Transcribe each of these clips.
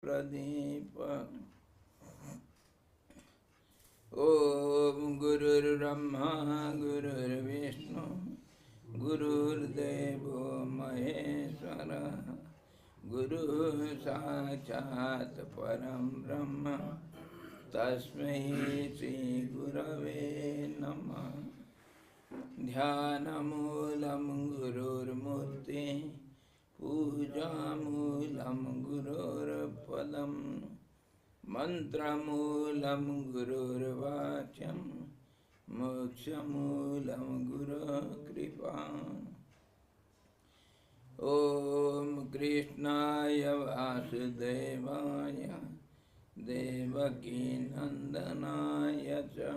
Pradeepa. Om Gurur Brahma Gurur Vishnu Gurur Devo Maheshwara Guru Sakshat Param Brahma Tasmai Shri Gurave Namah. Dhyanamoolam Gurur Murti Pujamulam Gurur Padam Mantramulam Gurur Vacham Mokshamulam Guru Kripa. Om Krishnaya Vasudevaya Devaki Nandanaya Cha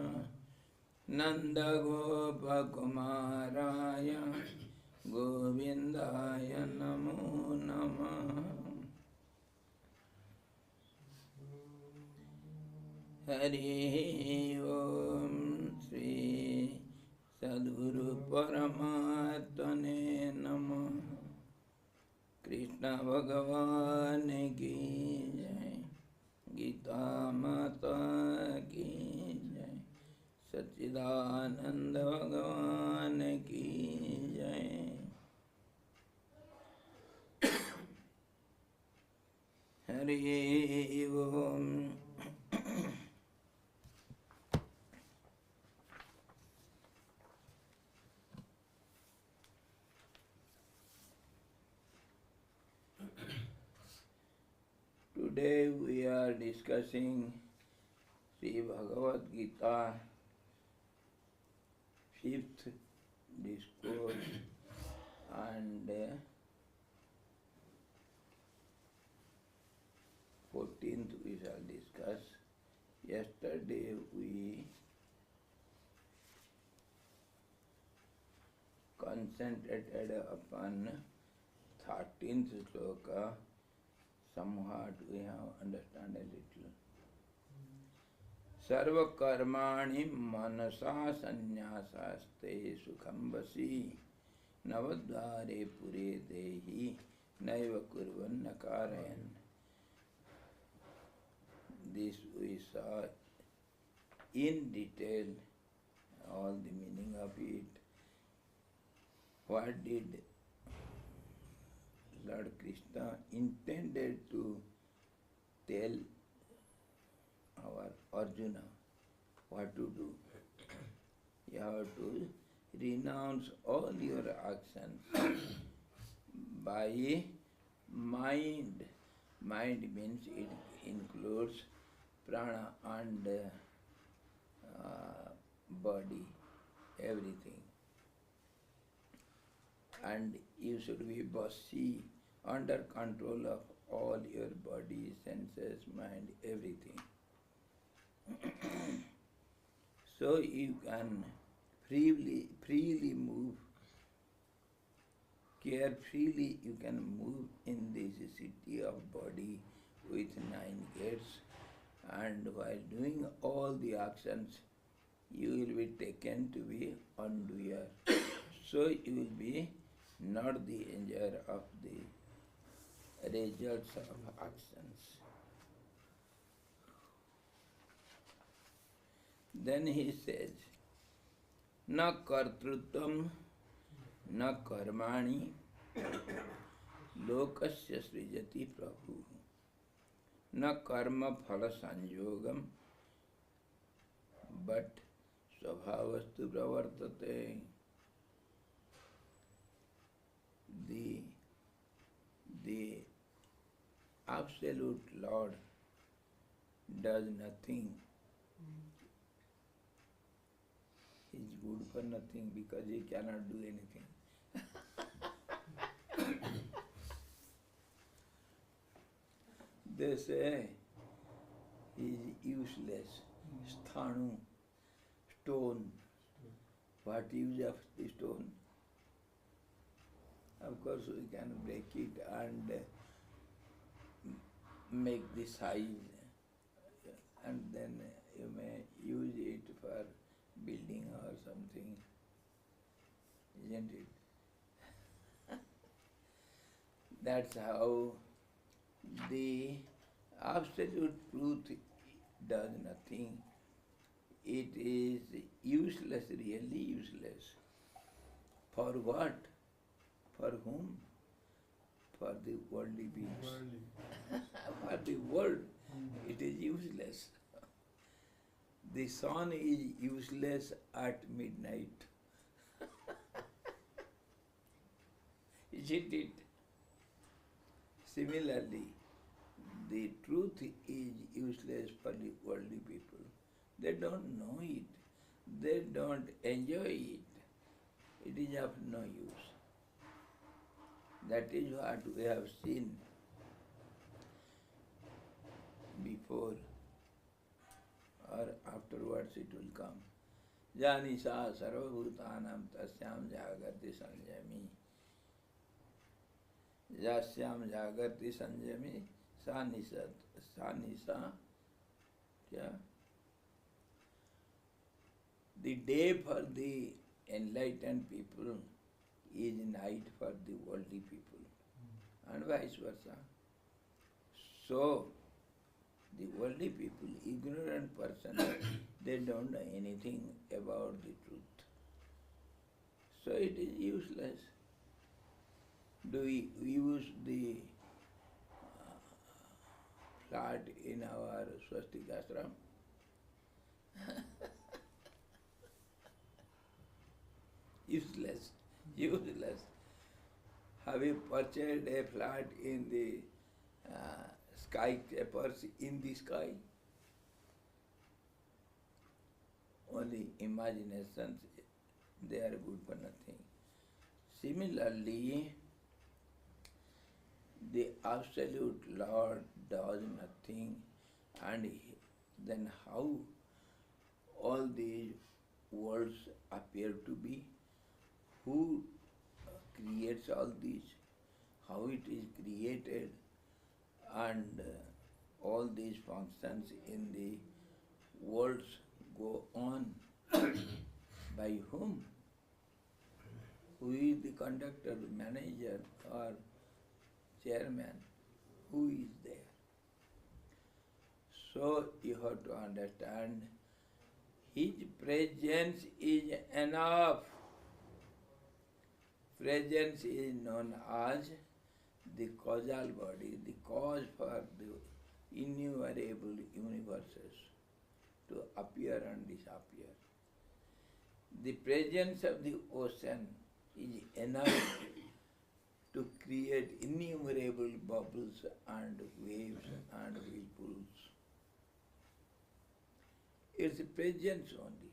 Nanda Gopa Kumaraya Govindaya Namo Namah. Hari Om Sri Sadguru Paramatmane Namah. Krishna Bhagavan ki jai, Gita Mata ki jai, Satchidananda Bhagavan ki jai. Hari Om. Today we are discussing Sri Bhagavad Gita, 5th discourse, and 14th we shall discuss. Yesterday we concentrated upon 13th sloka. Somewhat we have understand a little. Sarva karmani manasa sanyasaste sukham vasi navadvare pure dehi naiva kurvan nakarayan. This we saw in detail, all the meaning of it. What did Lord Krishna intended to tell our Arjuna what to do? You have to renounce all your actions by mind. Mind means it includes prana and body, everything. And you should be bossy, under control of all your body, senses, mind, everything. So you can freely move, carefreely you can move in this city of body with 9 gates, and while doing all the actions, you will be taken to be undoer. So you will be not the enjoyer of the results of actions. Then he says, na kartrutvam na karmani lokasya srijati prabhu na karma phala sanjogam but svabhavastu pravartate. The absolute Lord does nothing. He is good for nothing because he cannot do anything. They say he is useless. Sthanu, stone. What use of the stone? Of course, we can break it and make the size, and then you may use it for building or something, isn't it? That's how the Absolute truth does nothing. It is useless, really useless. For what? For whom? For the worldly beings. For the world, it is useless. The sun is useless at midnight. Isn't it? Similarly, the truth is useless for the worldly people. They don't know it. They don't enjoy it. It is of no use. That is what we have seen before or afterwards it will come. Janisa sarvabhutanam tasyam jagati sanjami. Jasyam jagati sanjami sanisa kya? The day for the enlightened people is night for the worldly people, and vice versa. So, the worldly people, ignorant person, they don't know anything about the truth. So it is useless. Do we use the flat in our swastik ashram? Useless, useless. Have you purchased a flat in the skyscrapers in the sky? Only imaginations, they are good for nothing. Similarly, the absolute Lord does nothing, and then how all these worlds appear to be? Who creates all this? How it is created? And all these functions in the worlds go on by whom? Who is the conductor, manager or chairman? Who is there? So you have to understand His presence is enough. Presence is known as the causal body, the cause for the innumerable universes to appear and disappear. The presence of the ocean is enough to create innumerable bubbles and waves and whirlpools. It's the presence only.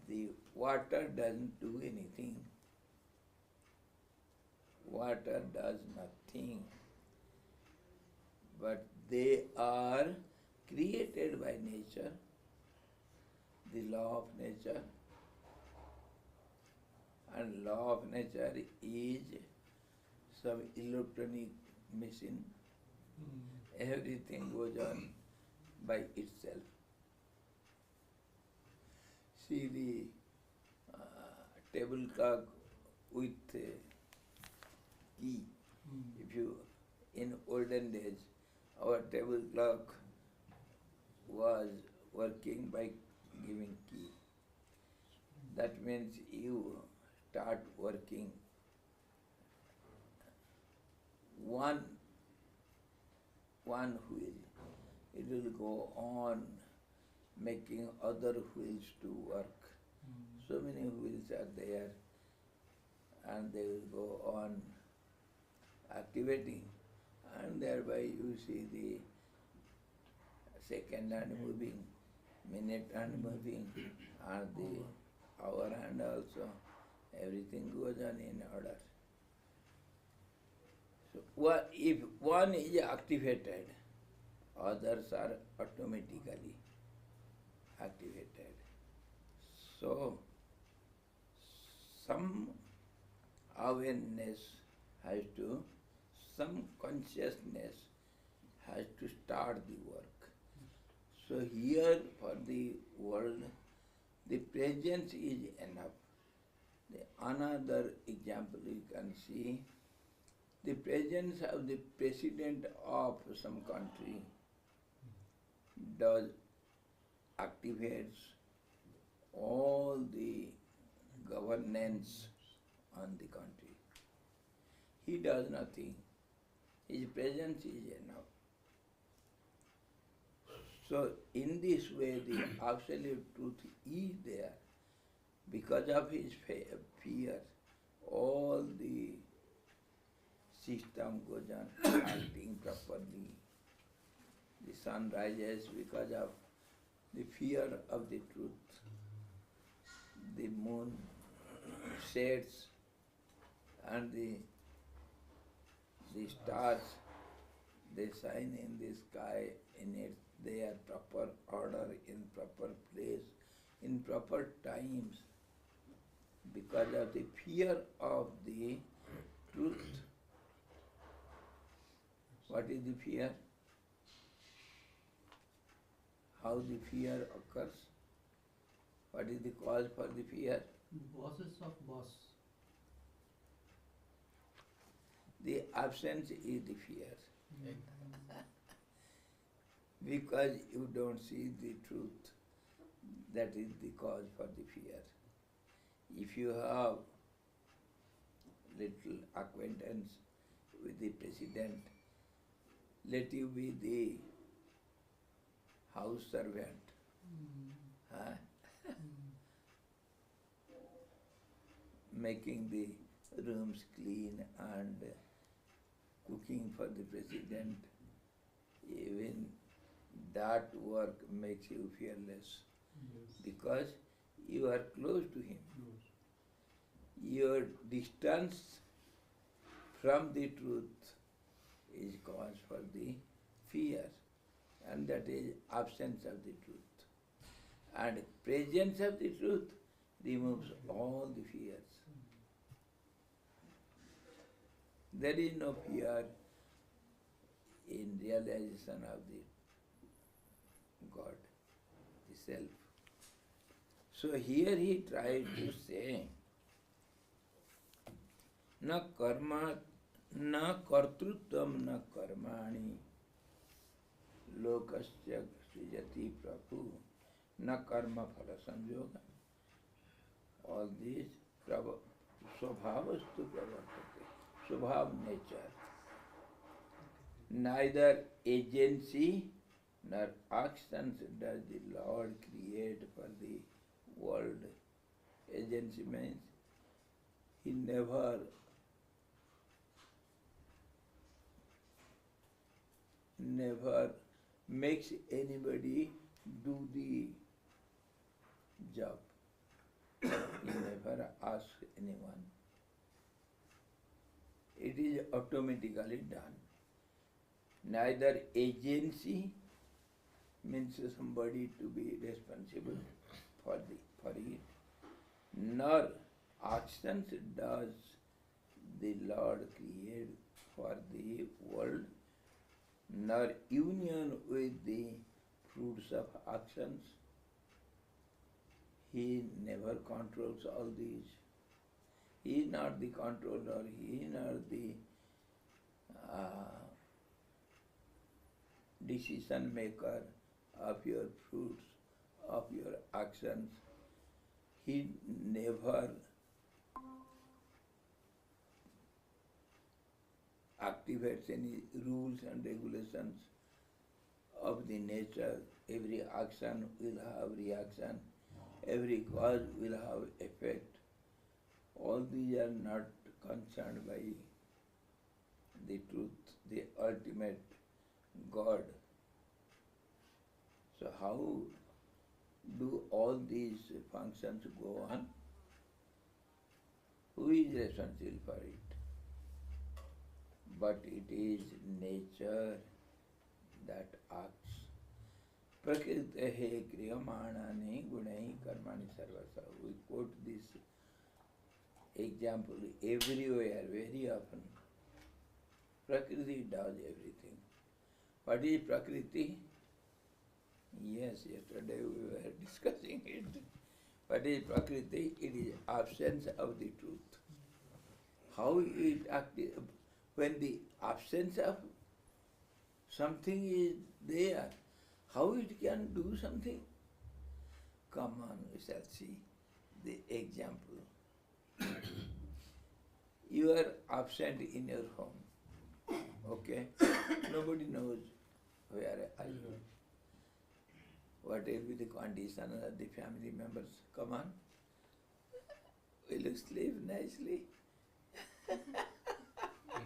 The water doesn't do anything. Water does nothing. But they are created by nature, the law of nature. And law of nature is some electronic machine. Everything goes on by itself. See the table clock with key. If you, in olden days, our table clock was working by giving key. That means you start working one wheel. It will go on making other wheels to work. So many wheels are there, and they will go on activating, and thereby you see the second hand moving, minute hand moving, and the hour hand also. Everything goes on in order. So if one is activated, others are automatically activated. So some awareness has to, some consciousness has to start the work. So here for the world, the presence is enough. Another example you can see, The presence of the president of some country does activates all the governance on the country. He does nothing. His presence is enough. So in this way the absolute truth is there. Because of his fear, all the system goes on acting properly. The sun rises because of the fear of the truth. The moon sets and the stars, they shine in the sky in their proper order, in proper place, in proper times, because of the fear of the truth. What is the fear? How the fear occurs? What is the cause for the fear? Bosses of boss. The absence is the fear. Because you don't see the truth, that is the cause for the fear. If you have little acquaintance with the president, let you be the house servant. Huh? Making the rooms clean and cooking for the president, even that work makes you fearless. Yes. Because you are close to him. Yes. Your distance from the truth is cause for the fear, and that is absence of the truth. And presence of the truth removes all the fears. There is no fear in realization of the God, the self. So here he tried to say, na karma, na kartrutvam, na karmani, lokasya srijati prabhu, na karma phala sanyoga. All these swabhavastu pravartate, swabhav nature. Neither agency nor actions does the Lord create for the world. Agency means he never makes anybody do the job. He never asks anyone. It is automatically done. Neither agency means somebody to be responsible for it, nor actions does the Lord create for the world, nor union with the fruits of actions. He never controls all these. He is not the controller, he is not the decision maker of your fruits, of your actions. He never activates any rules and regulations of the nature. Every action will have reaction, every cause will have effect. All these are not concerned by the truth, the ultimate God. So how do all these functions go on? Who is responsible for it? But it is nature that acts. Prakritehe kriyamanani gunai karmani sarvasa. We quote this example everywhere, very often. Prakriti does everything. What is Prakriti? Yes, yesterday we were discussing it. What is Prakriti? It is absence of the truth. How it When the absence of something is there, how it can do something? Come on, we shall see the example. You are absent in your home, okay? Nobody knows where are you. What will be the condition of the family members? Come on. Will you sleep nicely? It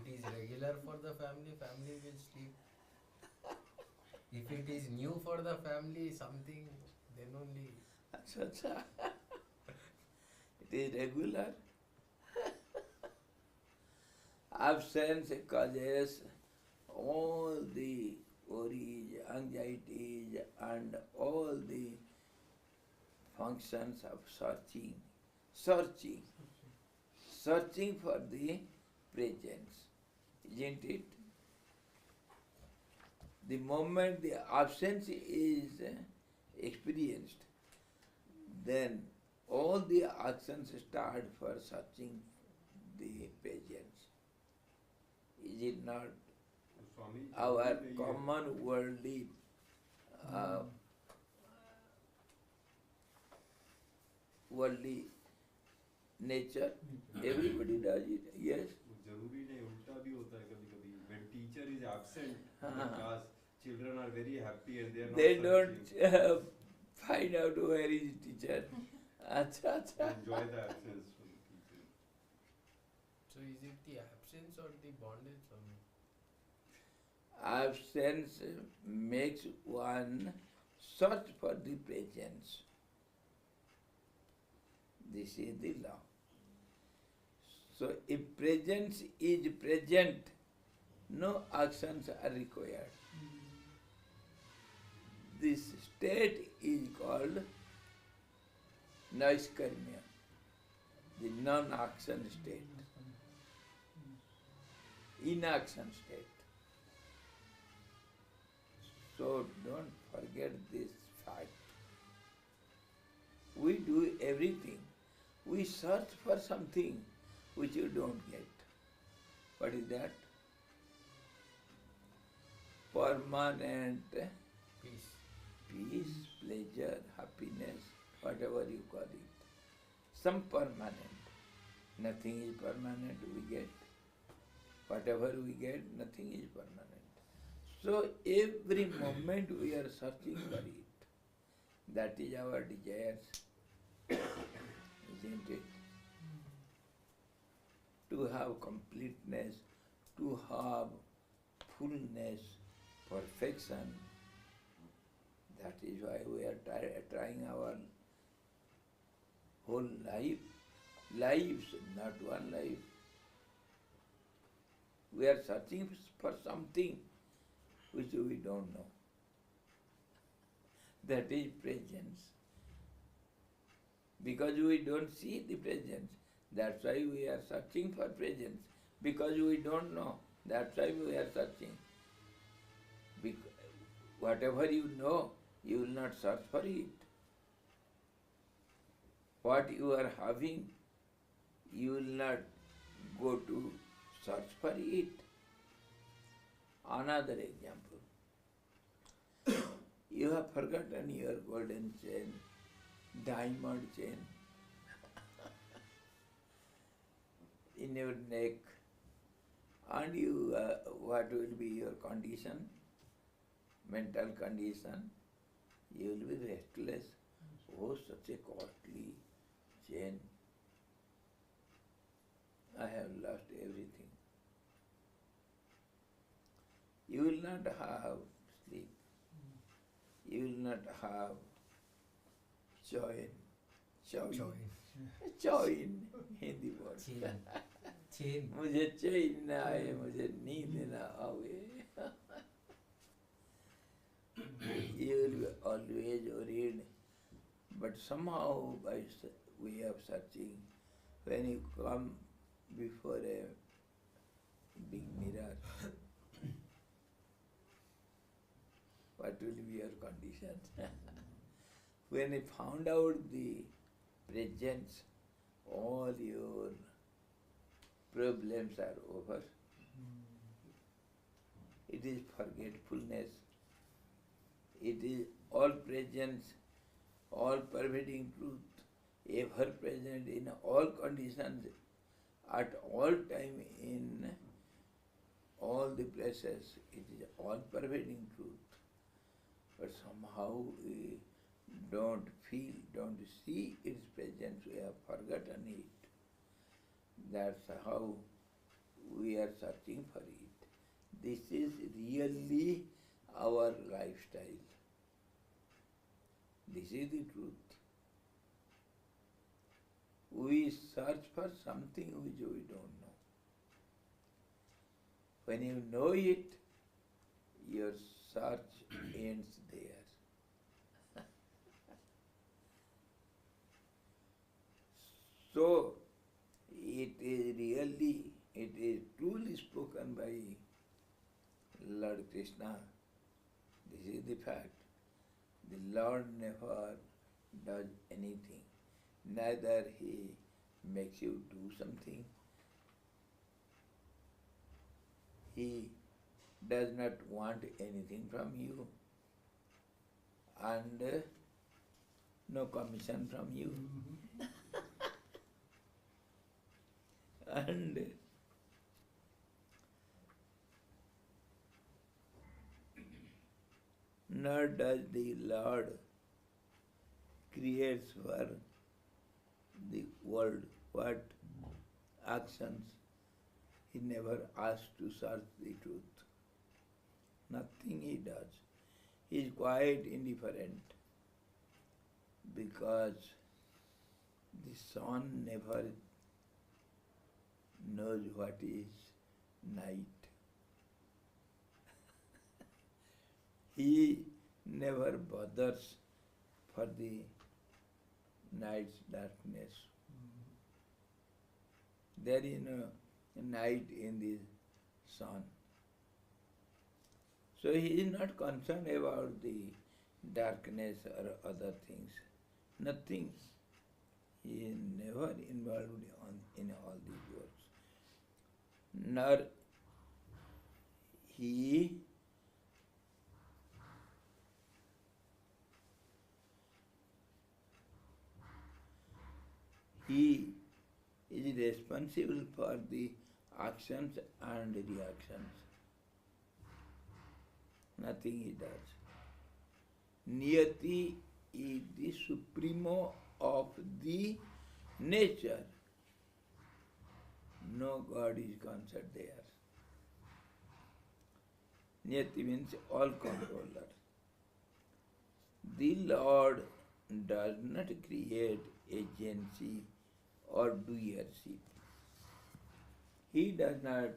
is regular for the family, family will sleep. If it is new for the family, something, then only. Acha, acha. It is regular. Absence causes all the worries, anxieties, and all the functions of searching for the presence, isn't it? The moment the absence is experienced, then all the actions start for searching the presence. Is it not? Swami, Our generally ये- common worldly worldly nature. Everybody does it, yes. जरूरी नहीं, उल्टा भी होता है कभी-कभी. When teacher is absent in the हाँ. class, children are very happy and they are not They searching. don't find out where is teacher. Acha, They acha. enjoy the absence from the teacher. So is it the absence or the bondage? Absence makes one search for the presence. This is the law. So if presence is present, no actions are required. This state is called naiskarmya, the non-action state, inaction state. So don't forget this fact. We do everything. We search for something which you don't get. What is that? Permanent Peace. peace, pleasure, happiness, whatever you call it. Some permanent. Nothing is permanent we get. Whatever we get, nothing is permanent. So every moment we are searching for it. That is our desires, isn't it? To have completeness, to have fullness, perfection. That is why we are trying our whole lives, not one life. We are searching for something which we don't know. That is presence. Because we don't see the presence, that's why we are searching for presence. Because we don't know, that's why we are searching. Whatever you know, you will not search for it. What you are having, you will not go to search for it. Another example. You have forgotten your golden chain, diamond chain in your neck, and you, what will be your condition? Mental condition? You will be restless. Oh, such a costly chain. I have lost everything. You will not have sleep. You will not have joy. Hindi word. Chain. मुझे चैन न आए, मुझे नींद न आवे. You will be always worried, but somehow by way of searching, when you come before a big mirror, what will be your condition? When you found out the presence, all your problems are over. it is forgetfulness, it is all presence, all pervading truth, ever present in all conditions, at all time, in all the places. It is all pervading truth. But somehow we don't feel, don't see its presence, we have forgotten it. That's how we are searching for it. This is really our lifestyle. This is the truth. We search for something which we don't know. When you know it, your search ends there. So, it is truly spoken by Lord Krishna. This is the fact. The Lord never does anything. Neither He makes you do something. He does not want anything from you, and no commission from you. And nor does the Lord creates for the world what actions. He never asks to search the truth. Nothing He does. He is quite indifferent because the sun never knows what is night. He never bothers for the night's darkness. There is no night in the sun. So he is not concerned about the darkness or other things. Nothing. He is never involved in all these works. Nor he is responsible for the actions and reactions. Nothing he does. Niyati is the supremo of the nature. No God is concerned there. Niyati means all controller. The Lord does not create agency or doership. He does not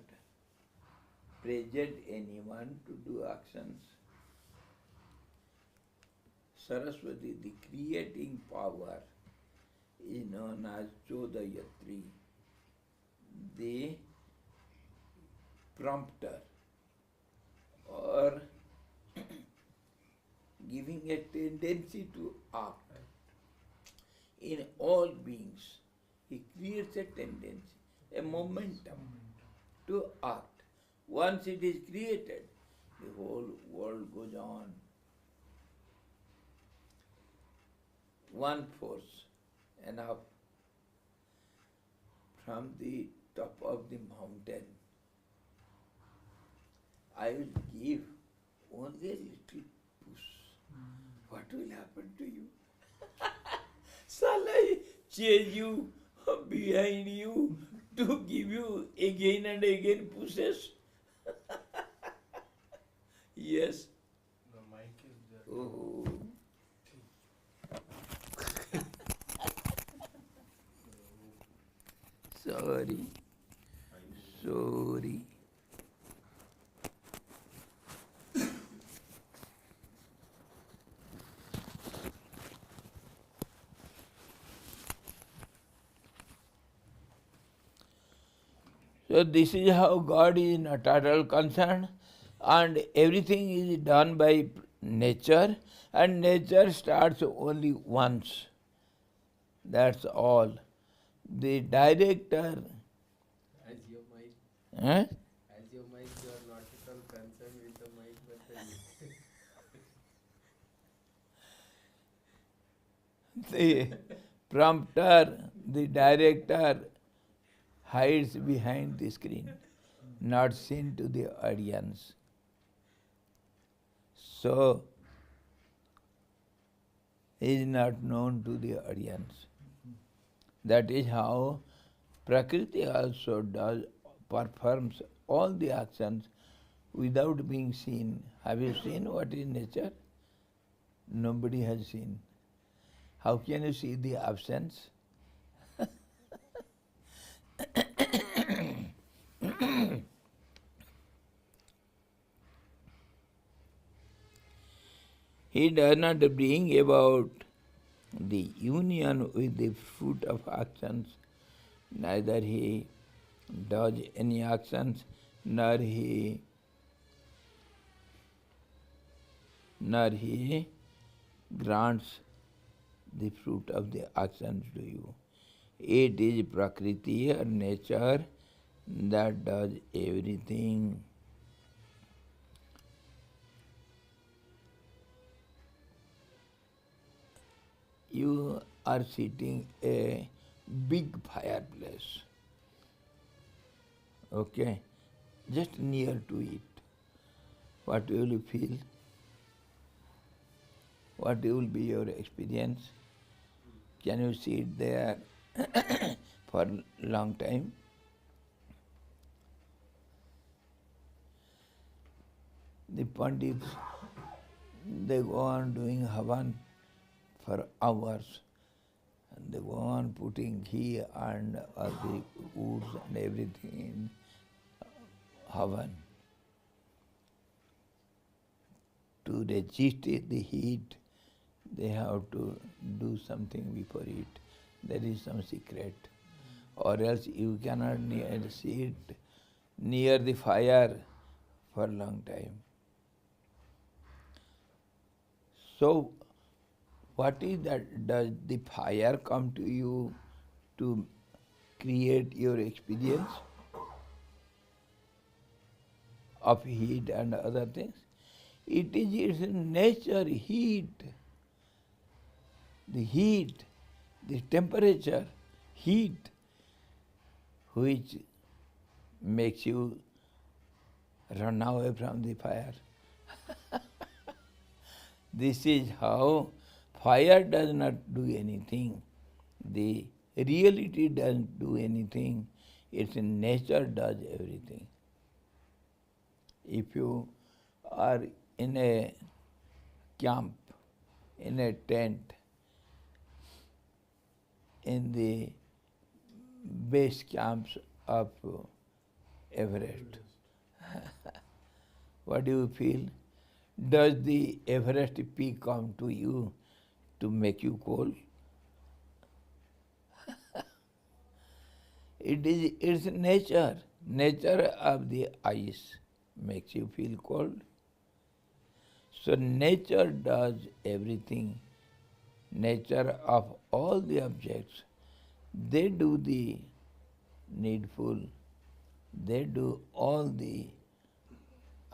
present anyone to do actions. Saraswati, the creating power, is known as Chodayatri, the prompter, or giving a tendency to act in all beings. He creates a tendency, a momentum to act. Once it is created, the whole world goes on. One force, enough. From the top of the mountain, I will give only a little push. What will happen to you? Shall I chase you behind you to give you again and again pushes? Yes. The mic is there. Oh. Sorry. Sorry. So this is how God is not at all concerned, and everything is done by nature, and nature starts only once. That's all. The director, As your mic, eh? you are not at all concerned with The prompter, the director hides behind the screen, not seen to the audience. So, is not known to the audience. That is how Prakriti also performs all the actions without being seen. Have you seen what is nature? Nobody has seen. How can you see the absence? He does not bring about the union with the fruit of actions, neither he does any actions, nor he grants the fruit of the actions to you. It is Prakriti or nature that does everything. You are sitting a big fireplace, okay, just near to it. What will you feel? What will be your experience? Can you sit there for a long time? The Pandits, they go on doing Havan for hours. And they go on putting ghee and all the woods and everything in Havan. To resist the heat, they have to do something before it. There is some secret. Or else you cannot sit near the fire for a long time. So, what is that? Does the fire come to you to create your experience of heat and other things? It is its nature, heat. The heat, the temperature, heat, which makes you run away from the fire. This is how fire does not do anything. The reality doesn't do anything. Its nature does everything. If you are in a camp, in a tent, in the base camps of Everest, what do you feel? Does the Everest peak come to you to make you cold? It is its nature. Nature of the ice makes you feel cold. So nature does everything. Nature of all the objects, they do the needful. They do all the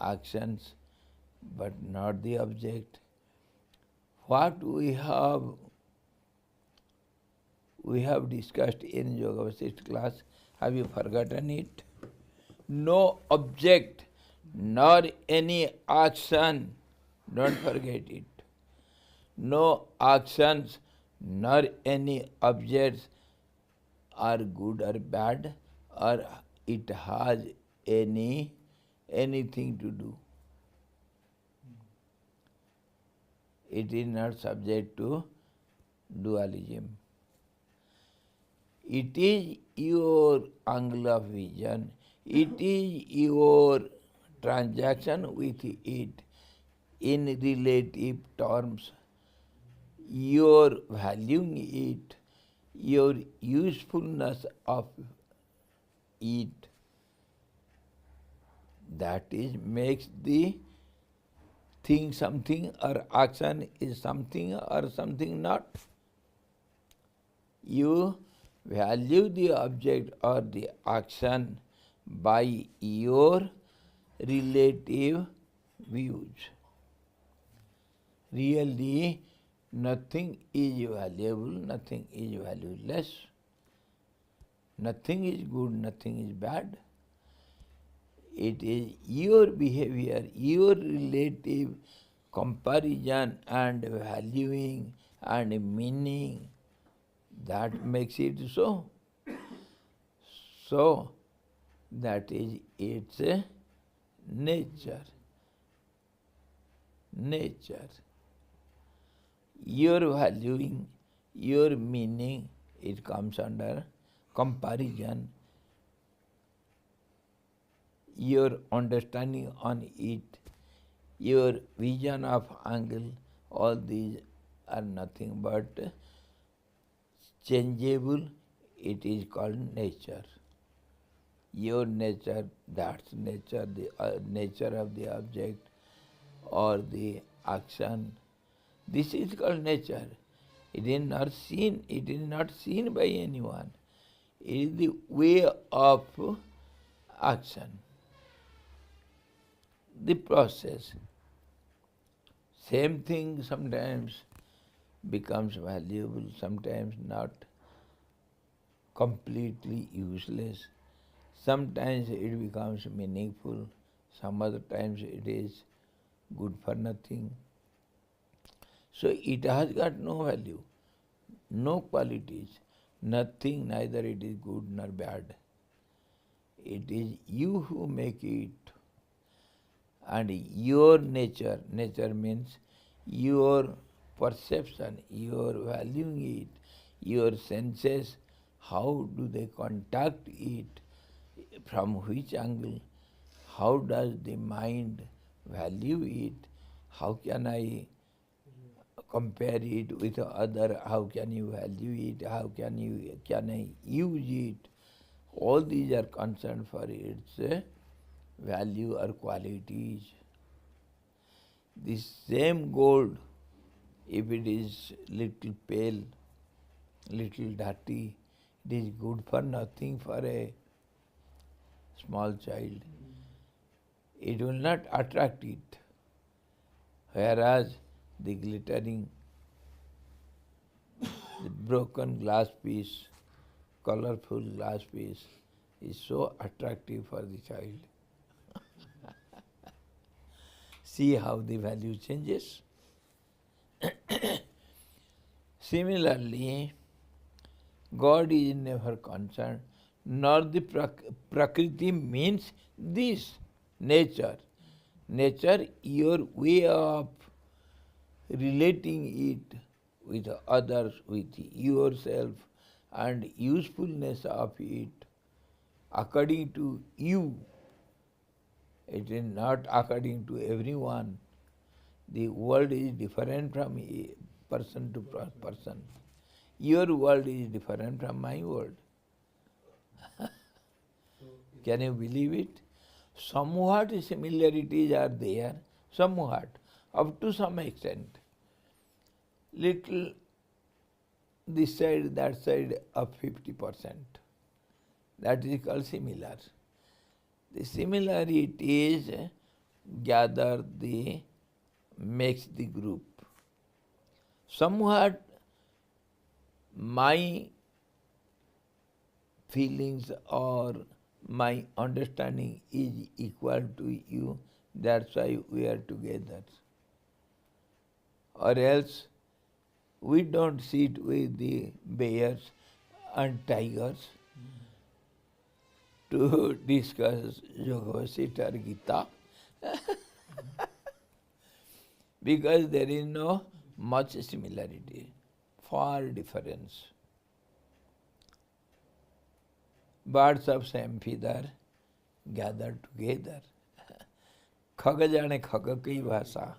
actions, but not the object. What we have discussed in Yoga Vasishtha class, have you forgotten it? No object nor any action, don't forget it. No actions nor any objects are good or bad, or it has anything to do. It is not subject to dualism. It is your angle of vision. It is your transaction with it in relative terms. Your valuing it, your usefulness of it, that is makes the thing something or action is something or something not. You value the object or the action by your relative views. Really, Nothing is valuable, nothing is valueless. Nothing is good, nothing is bad. It is your behavior, your relative comparison and valuing and meaning that makes it so. So, that is its nature. Nature. Your valuing, your meaning, it comes under comparison. Your understanding on it, your vision of angle, all these are nothing but changeable. It is called nature. Your nature, that's nature, the nature of the object or the action. This is called nature. It is not seen. It is not seen by anyone. It is the way of action. The process. Same thing sometimes becomes valuable, sometimes not, completely useless. Sometimes it becomes meaningful, some other times it is good for nothing. So it has got no value, no qualities, nothing, neither it is good nor bad. It is you who make it. And your nature, nature means your perception, your valuing it, your senses, how do they contact it, from which angle, how does the mind value it, how can I compare it with other, how can you value it, how can I use it, all these are concerned for its value or qualities. The same gold, if it is little pale, little dirty, it is good for nothing for a small child. It will not attract it. Whereas the glittering, the broken glass piece, colorful glass piece is so attractive for the child. See how the value changes. Similarly, God is never concerned, nor the Prakriti means this, nature. Nature, your way of relating it with others, with yourself, and usefulness of it, according to you. It is not according to everyone. The world is different from person to person. Your world is different from my world. Can you believe it? Somewhat similarities are there, somewhat, up to some extent. Little this side, that side of 50%. That is called similar. The similarities gather makes the group. Somewhat my feelings or my understanding is equal to you, that's why we are together. Or else we don't sit with the bears and tigers to discuss Yoga-Vasishtha or Gita because there is no much similarity, far difference. Birds of same feather gathered together. Khag jane khag ki bhasha.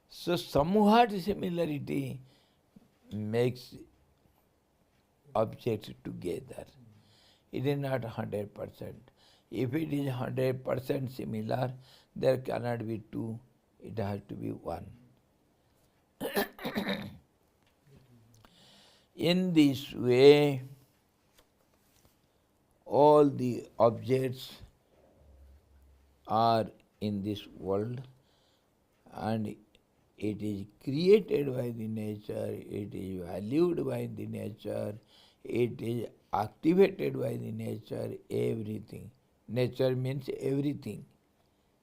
So somewhat similarity makes objects together. It is not 100%. If it is 100% similar, there cannot be two, it has to be one. In this way, all the objects are in this world, and it is created by the nature, it is valued by the nature, it is activated by the nature, everything. Nature means everything.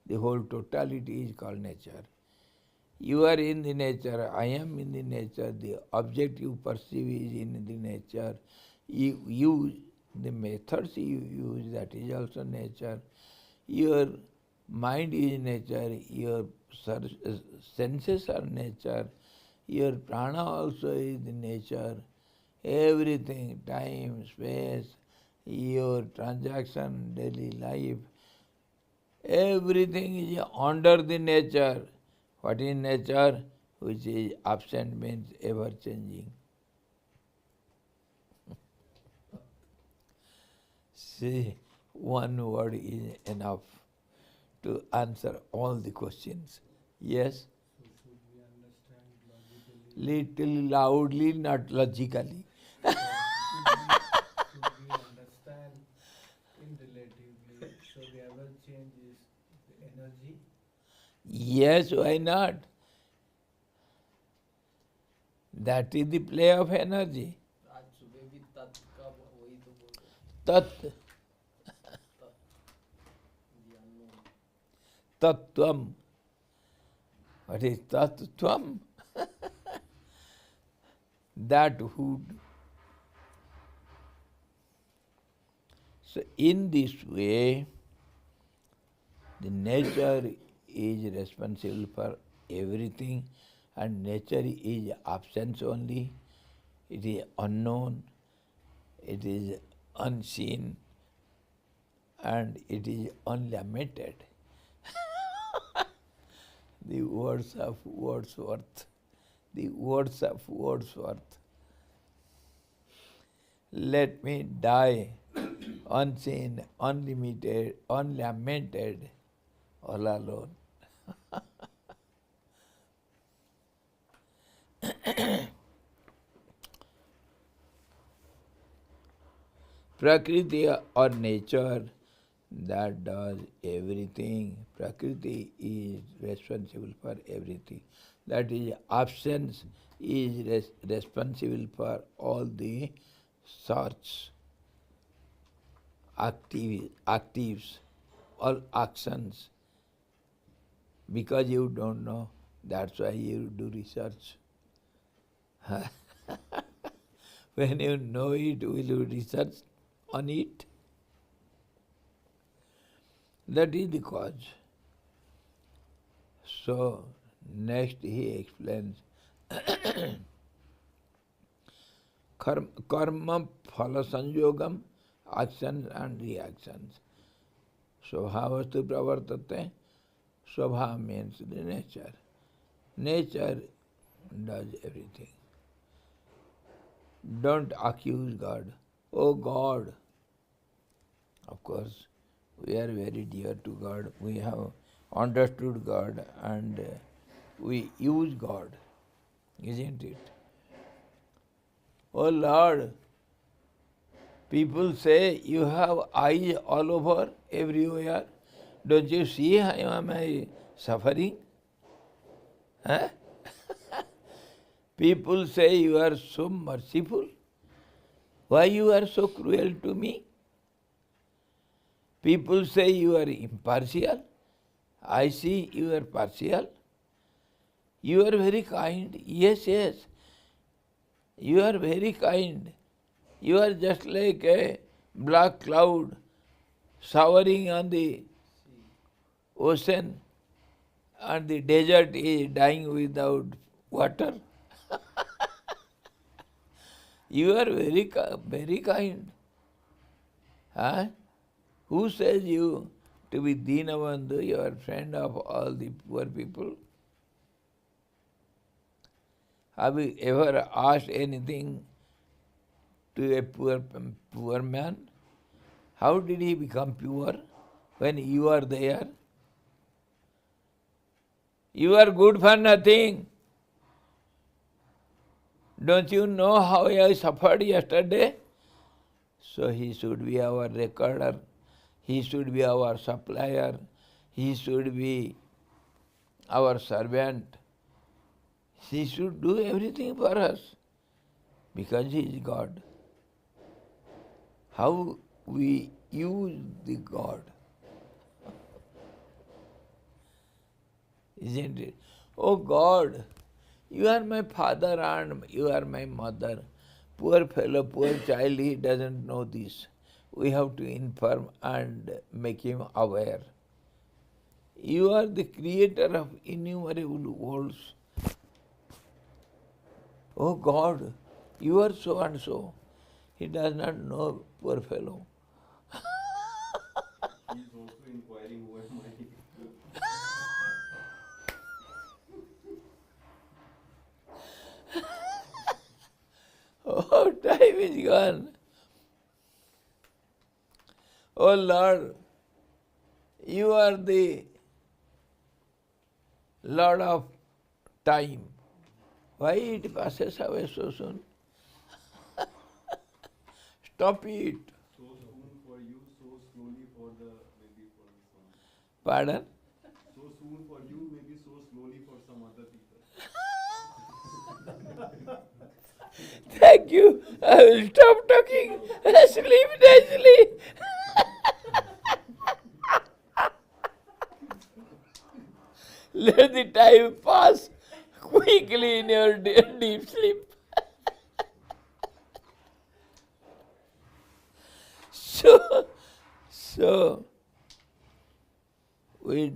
The whole totality is called nature. You are in the nature, I am in the nature, the object you perceive is in the nature. The methods you use, that is also nature. Your mind is nature, your senses are nature, your prana also is the nature. Everything, time, space, your transaction, daily life, everything is under the nature. What is nature? Which is absent means ever changing. See, one word is enough to answer all the questions. Yes? So should we understand logically? Little loudly, not logically. Should we understand in relatively? So the ever change is the energy. Yes, why not? That is the play of energy. आज सुबह भी तत् का वही तो बोल रहे Tat, तत् the unknown. tattvam. What is tattvam? That hood. So in this way, the nature is responsible for everything, and nature is absence only. It is unknown, it is unseen, and it is unlimited. The words of Wordsworth. The words of Wordsworth. Let me die unseen, unlimited, unlamented, all alone. Prakriti or nature that does everything. Prakriti is responsible for everything. That is, absence is responsible for all the sorts, actives, all actions. Because you don't know, that's why you do research. When you know it, will you research on it? That is the cause. So, next he explains karma phala sanjogam, actions and reactions. Svabhavastu pravartate. Svabha means the nature. Nature does everything. Don't accuse God. Oh God! Of course, we are very dear to God. We have understood God and we use God, isn't it? Oh Lord, people say you have eyes all over, everywhere. Don't you see how am I suffering? Huh? People say you are so merciful. Why you are so cruel to me? People say you are impartial. I see you are partial. You are very kind. Yes, yes. You are very kind. You are just like a black cloud showering on the ocean, and the desert is dying without water. You are very kind. Huh? Who says you to be Deenabandhu, you are friend of all the poor people? Have you ever asked anything to a poor man? How did he become poor when you are there? You are good for nothing. Don't you know how I suffered yesterday? So he should be our recorder, he should be our supplier, he should be our servant. He should do everything for us because He is God. How we use the God, isn't it? Oh God, you are my father and you are my mother. Poor fellow, poor child, he doesn't know this. We have to inform and make him aware. You are the creator of innumerable worlds. Oh God, you are so and so. He does not know, poor fellow. He is also inquiring who am I. Oh, time is gone. Oh Lord, you are the Lord of time. Why it passes away so soon? Stop it. So soon for you, so slowly for the maybe for some. Pardon? So soon for you, maybe so slowly for some other people. Thank you. I will stop talking. Sleep nicely. Let the time pass quickly in your deep sleep. So, we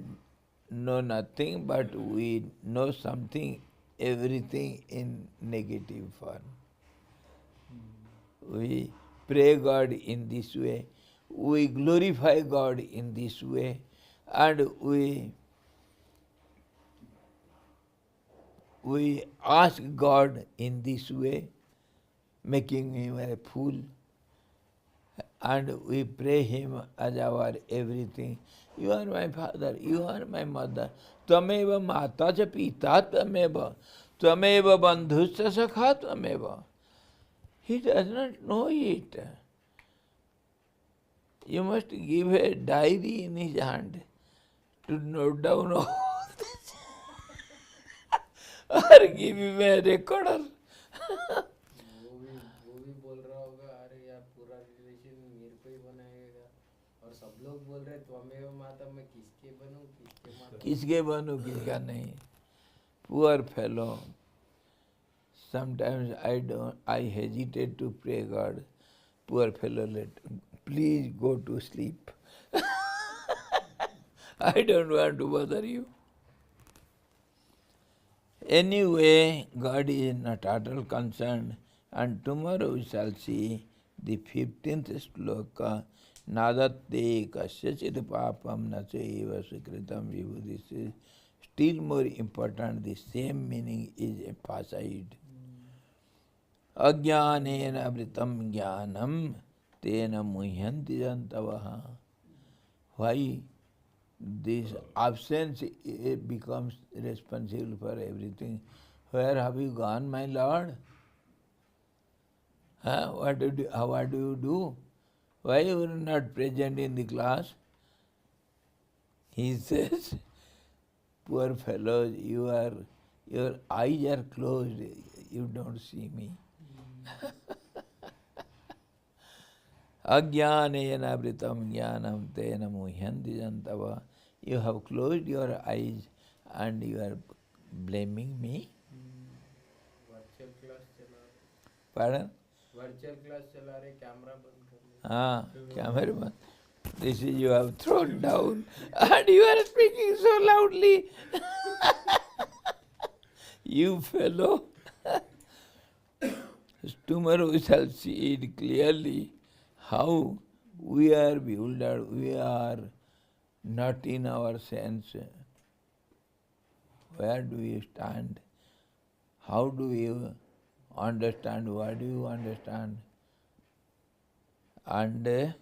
know nothing, but we know something, everything in negative form. We pray God in this way, we glorify God in this way, and we ask God in this way, making Him a fool, and we pray Him as our everything. You are my father, you are my mother. Tvameva mata cha pita tvameva. Tvameva bandhuscha sakha tvameva. He does not know it. You must give a diary in his hand to note down all this. Or give him a recorder. वो भी बोल रहा होगा अरे यार पूरा relation मेरे को ही बनाएगा और सब लोग बोल रहे त्वमेव माता मैं किसके बनूं किसके माता किसके बनूं किसका नहीं. Poor fellow. Sometimes I hesitate to pray God. Poor fellow, please go to sleep. I don't want to bother you. Anyway, God is not at all concerned, and tomorrow we shall see the 15th sloka. Nadatte kasyachit papam nachaiva sukritam vibhu. This is still more important. The same meaning is emphasized. Ajnanena vritam jnanam tena muhyanti jantavaha. Why this absence becomes responsible for everything? Where have you gone, my Lord? What do you do? Why you are not present in the class? He says, poor fellows, your eyes are closed, you don't see me. Ajnanena vritam jnanam tena muhyanti jantava. You have closed your eyes and you are blaming me. Virtual class चला रहे Pardon? Virtual class चला रहे camera बंद कर ले Cameraman. This is you have thrown down and you are speaking so loudly. You fellow. Tomorrow we shall see it clearly how we are bewildered, we are not in our sense. Where do we stand? How do we understand? What do you understand? And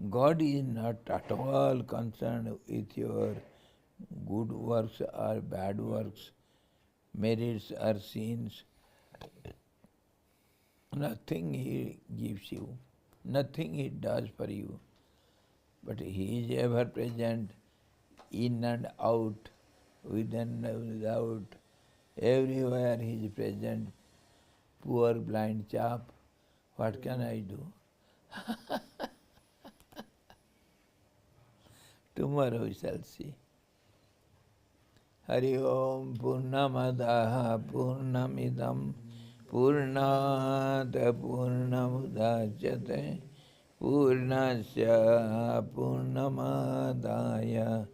God is not at all concerned with your good works or bad works, merits or sins. Nothing He gives you, nothing He does for you. But He is ever present, in and out, within and without, Everywhere he is present. Poor blind chap. What can I do? Tomorrow we shall see. Hari Om Purnamadaha Purnamidam Purnata Purnamudachyate Purnasya Purnamadaya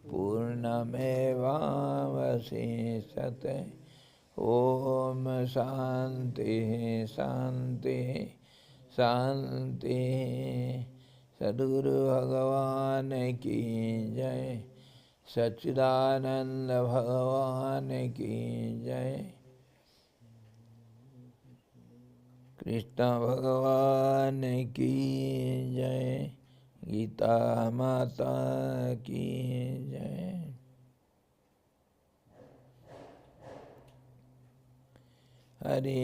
Purnamevavasisate Om Shanti Shanti Shanti Sadguru Bhagavan ki jai Sachidananda Bhagavan ki jai Krishna Bhagavan ki jai Gita Mata ki jai Hari